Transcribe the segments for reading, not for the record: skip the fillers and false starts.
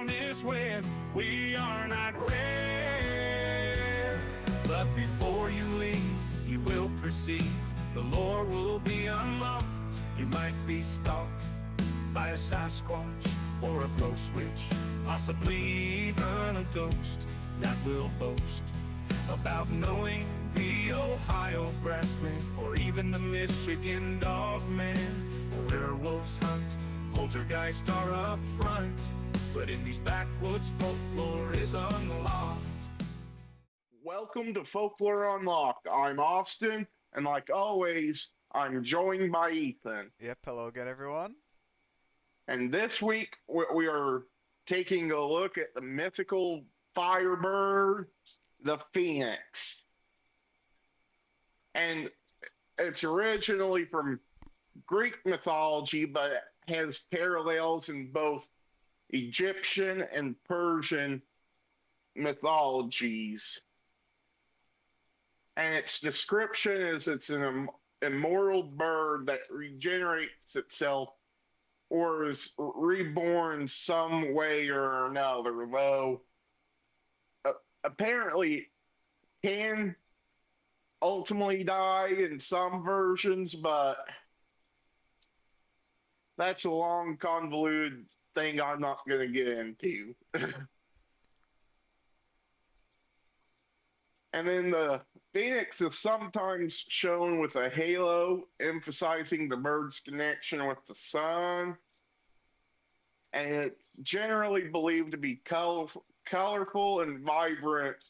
on is when we are not rare. But before you leave, you will perceive the lore will be unlocked. You might be stalked by a Sasquatch or a ghost witch, possibly even a ghost that will boast about knowing the Ohio grassman or even the Michigan dogman. Werewolves hunt, poltergeists are up front, but in these backwoods folklore is unlocked. Welcome to Folklore Unlocked. I'm Austin, and like always, I'm joined by Ethan. Yep, hello again, everyone. And this week, we are taking a look at the mythical firebird, the phoenix. And it's originally from Greek mythology, but it has parallels in both Egyptian and Persian mythologies. And its description is it's an immortal bird that regenerates itself or is reborn some way or another, though apparently can ultimately die in some versions, but that's a long, convoluted thing I'm not going to get into. And then the phoenix is sometimes shown with a halo, emphasizing the bird's connection with the sun. And it's generally believed to be colorful and vibrant,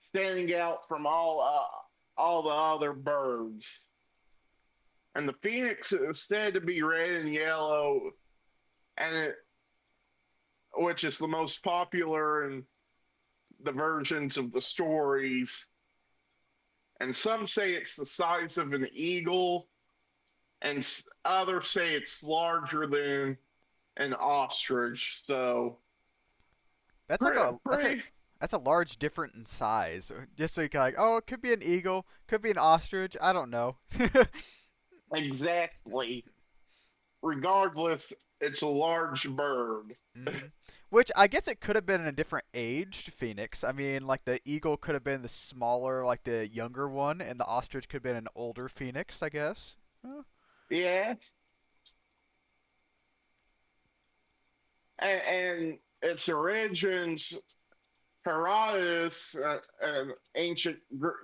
standing out from all the other birds. And the phoenix is said to be red and yellow, which is the most popular in the versions of the stories. And some say it's the size of an eagle, and others say it's larger than an ostrich. So That's like that's a large difference in size. Just so you can it could be an eagle, could be an ostrich. I don't know. Exactly. Regardless, it's a large bird. Mm-hmm. Which I guess it could have been a different aged phoenix. I mean, like the eagle could have been the smaller, like the younger one, and the ostrich could have been an older phoenix, I guess. Huh. Yeah. And its origins, Herodotus, an ancient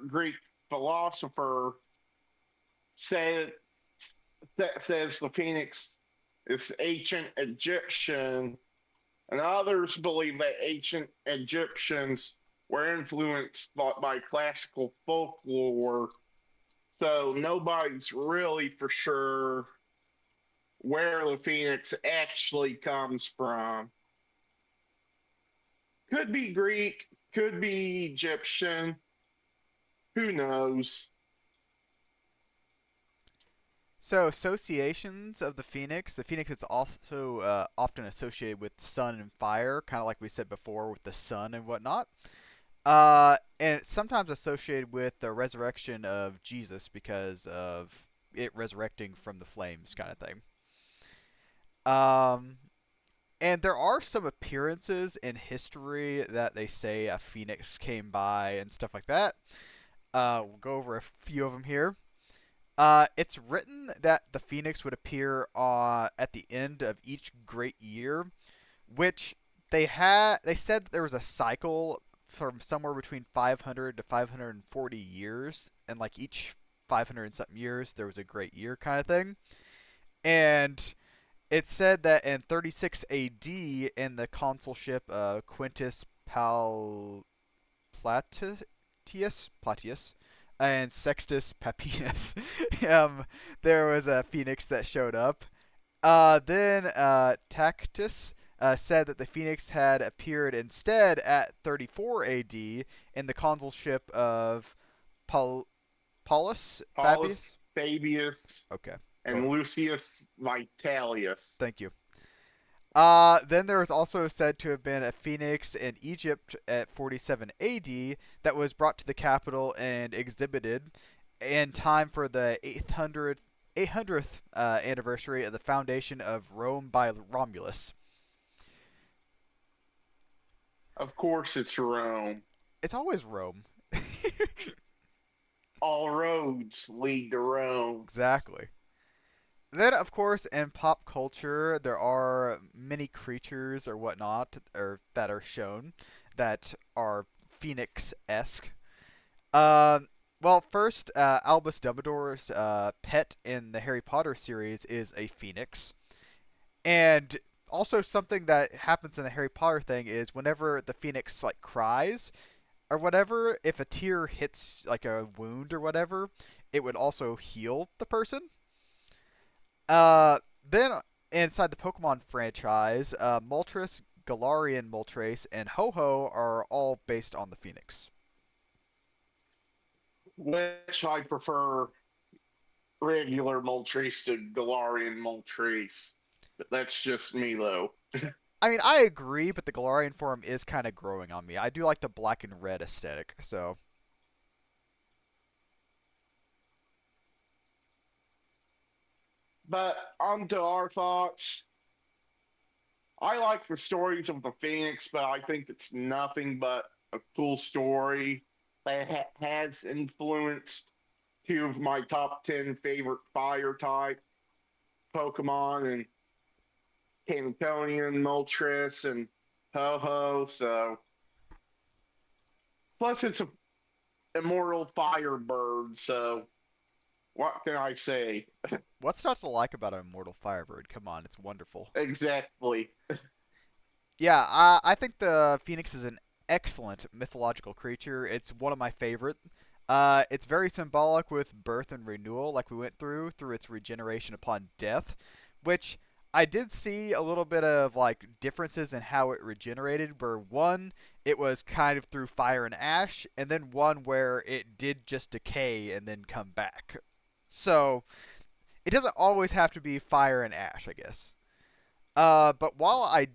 Greek philosopher, said that says the phoenix is ancient Egyptian, and others believe that ancient Egyptians were influenced by classical folklore. So nobody's really for sure where the phoenix actually comes from. Could be Greek, could be Egyptian, who knows? So associations of the phoenix is also often associated with sun and fire, kind of like we said before with the sun and whatnot. And it's sometimes associated with the resurrection of Jesus because of it resurrecting from the flames, kind of thing. Um, and there are some appearances in history that they say a phoenix came by and stuff like that. We'll go over a few of them here. It's written that the phoenix would appear at the end of each great year, which they said that there was a cycle from somewhere between 500 to 540 years, and like each 500 and something years there was a great year kind of thing. And it said that in 36 AD, in the consulship of Quintus Plautius and Sextus Papinus, there was a phoenix that showed up. Then Tacitus said that the phoenix had appeared instead at 34 AD in the consulship of Paulus Paulus Fabius. Fabius Okay, and Lucius Vitellius. thank you. Then there was also said to have been a phoenix in Egypt at 47 AD that was brought to the capital and exhibited in time for the 800th anniversary of the foundation of Rome by Romulus. Of course, it's Rome. It's always Rome. All roads lead to Rome. Exactly. Then, of course, in pop culture, there are many creatures or whatnot, or that are shown that are phoenix-esque. Um, well, first, Albus Dumbledore's pet in the Harry Potter series is a phoenix, and also something that happens in the Harry Potter thing is whenever the phoenix like cries or whatever, if a tear hits like a wound or whatever, it would also heal the person. Then inside the Pokemon franchise, Moltres, Galarian Moltres, and Ho-Oh are all based on the Phoenix. Which I prefer regular Moltres to Galarian Moltres. But that's just me, though. I mean, I agree, but the Galarian form is kind of growing on me. I do like the black and red aesthetic, so But on to our thoughts. I like the stories of the Phoenix, but I think it's nothing but a cool story that has influenced two of my top 10 favorite fire type Pokemon and Cantonian, Moltres, and Ho-Ho. So, plus it's a immortal firebird. So, what can I say? what's not to like about an Immortal Firebird? Come on, it's wonderful. Exactly. Yeah, I think the Phoenix is an excellent mythological creature. It's one of my favorite. It's very symbolic with birth and renewal, like we went through its regeneration upon death, which I did see a little bit of like differences in how it regenerated. Where one, it was kind of through fire and ash, and then one where it did just decay and then come back. So it doesn't always have to be fire and ash, I guess. But while I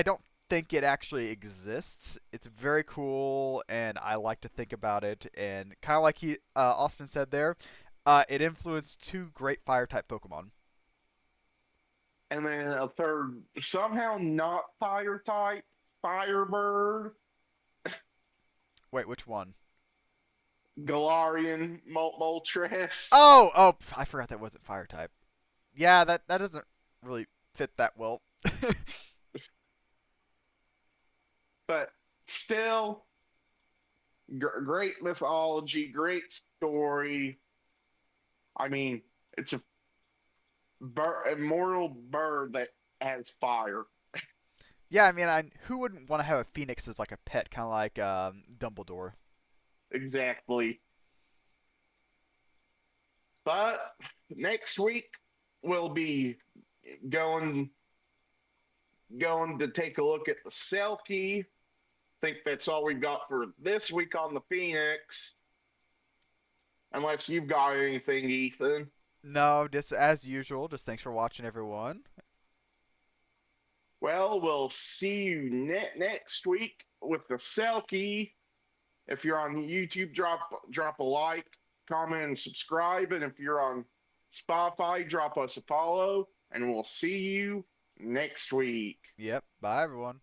don't think it actually exists. It's very cool, and I like to think about it. And kind of like Austin said there, it influenced two great fire type Pokemon. And then a third, somehow not fire type, Firebird, Wait, which one? Galarian Moltres. Oh, I forgot that wasn't fire type. Yeah, that doesn't really fit that well. But still, great mythology, great story. I mean, it's a immortal bird that has fire. Yeah, I mean, who wouldn't want to have a phoenix as like a pet, kind of like Dumbledore? Exactly. But next week we'll be going going to take a look at the Selkie. Think that's all we've got for this week on the Phoenix. Unless you've got anything, Ethan. No, just as usual. Just thanks for watching, everyone. Well, we'll see you next week with the Selkie. If you're on YouTube, drop a like, comment, and subscribe. And if you're on Spotify, drop us a follow. And we'll see you next week. Yep. Bye, everyone.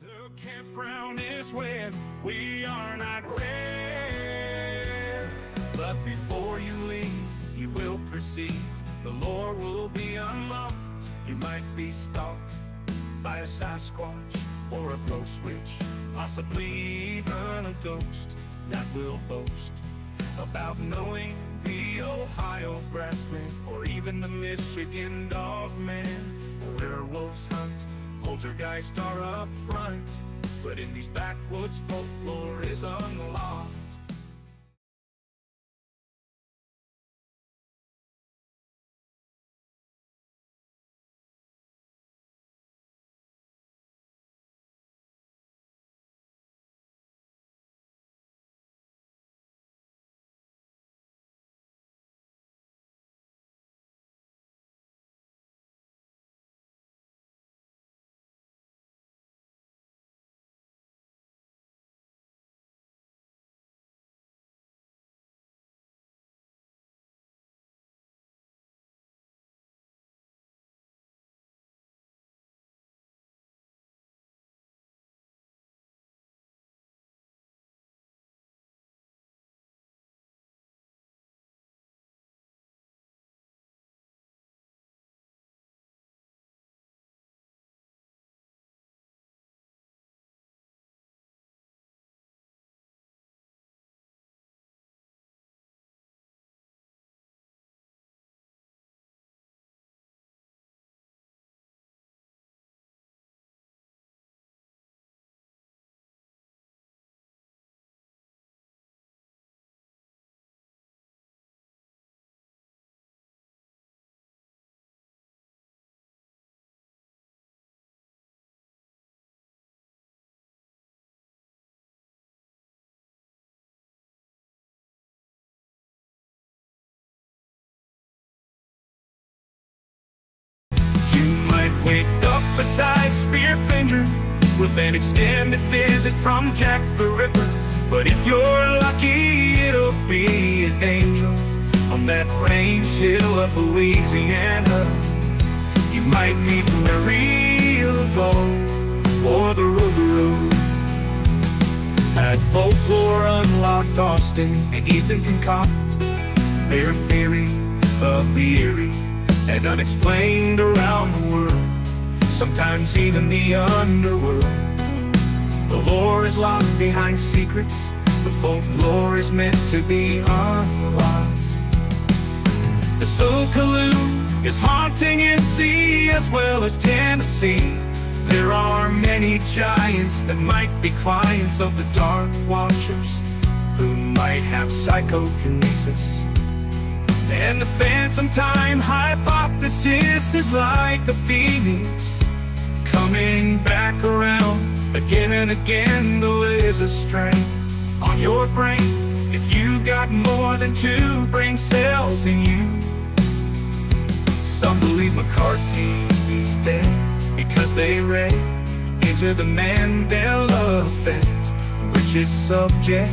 The campground is when we are not rare. But before you leave, you will perceive the lore will be unlocked. You might be stalked by a Sasquatch or a ghost witch, possibly even a ghost that will boast about knowing the Ohio grassland or even the Michigan dogman. Werewolves hunt, poltergeist are up front, but in these backwoods folklore is unlocked. finger with an extended visit from Jack the Ripper. But if you're lucky, it'll be an angel on that range hill of Louisiana. You might meet Mary Laveau or the Rougarou. At Folklore Unlocked, Austin and Ethan concoct their theory of the eerie and unexplained around the world, sometimes even the underworld. The lore is locked behind secrets, the folklore is meant to be unlocked. The Sokoloo is haunting NC as well as Tennessee. There are many giants that might be clients of the Dark Watchers, who might have psychokinesis. And the phantom time hypothesis is like a phoenix, coming back around again and again. The laser strain on your brain if you've got more than 2 brain cells in you. Some believe McCartney is dead because they read into the Mandela effect, which is subject